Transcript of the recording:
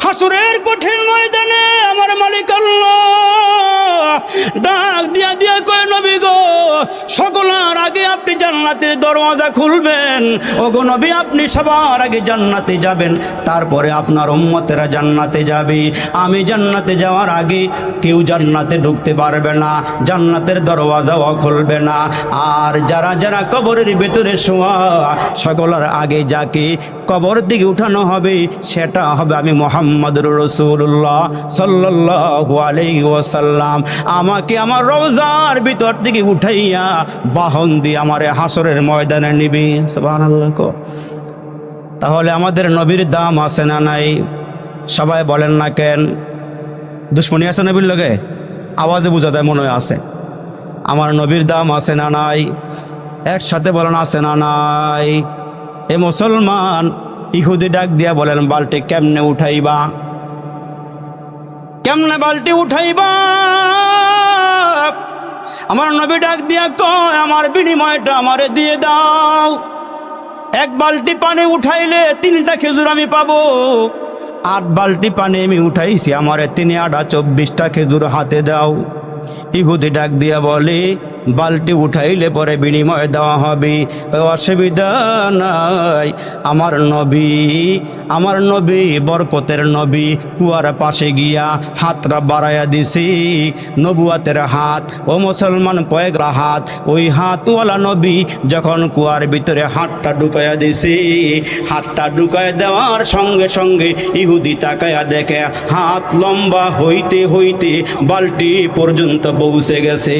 হাসরের কঠিন ময়দানে আমার মালিক আল্লাহ ডাক দিয়া দিয়া কয়, নবী গো, সকলের আগে আপনি জান্নাতের দরওয়াজা খুলবেন। ওগো নবী, আপনি সবার আগে জান্নাতে যাবেন, তারপরে আপনার উম্মতেরা জান্নাতে যাবে। আমি জান্নাতে যাওয়ার আগে কেউ জান্নাতে ঢুকতে পারবে না, জান্নাতের দরওয়াজাও খুলবে না। আর যারা যারা কবরের ভেতরে শোয়া, সকলের আগে যাকে কবর দিকে উঠানো হবে সেটা হবে আমি মুহাম্মদুর রাসূলুল্লাহ সাল্লাল্লাহু আলাইহি ওয়াসাল্লাম। আমাকে আমার রওজার ভিতর থেকে উঠাইয়া বাহন দিয়ে আমারে হাসরের ময়দানে নিবি। সুবহানাল্লাহ। তাহলে আমাদের নবীর দাম আছে না নাই? সবাই বলেন না কেন? দুশ্মনী আছে নবীর লগে? আওয়াজে বোঝা যায় মনে হয় আছে। আমার নবীর দাম আছে না নাই? একসাথে বলেন আছে না নাই? এ মুসলমান, ইহুদি ডাক দিয়া বলেন, বালতি কেমনে উঠাইবা? কেমনে বালতি উঠাইবা? আমার নবী ডাক দিয়া কয়, আমার বিনিময়টা আমারে দিয়ে দাও। এক বালতি পানি উঠাইলে 3টা খেজুর আমি পাবো। 8 বালতি পানি আমি উঠাইছি, আমারে 3 8 24টা খেজুর হাতে দাও। ইহুদি ডাক দিয়া বলে, বালতি উঠাইলে পরে বিনিময় দেওয়া হবে। অসুবিধা নাই, আমার নবী বরকতের নবী কুয়ার পাশে গিয়া হাতটা বাড়াইয়া দিছি, নবুয়াতের হাত। ও মুসলমান, পয়গরা হাত। ওই হাতওয়ালা নবী যখন কুয়ার ভিতরে হাতটা ঢুকাইয়া দিছি, হাতটা ঢুকাইয়া দেওয়ার সঙ্গে সঙ্গে ইহুদি তাকাইয়া দেখে হাত লম্বা হইতে হইতে বালতি পর্যন্ত পৌঁছে গেছে।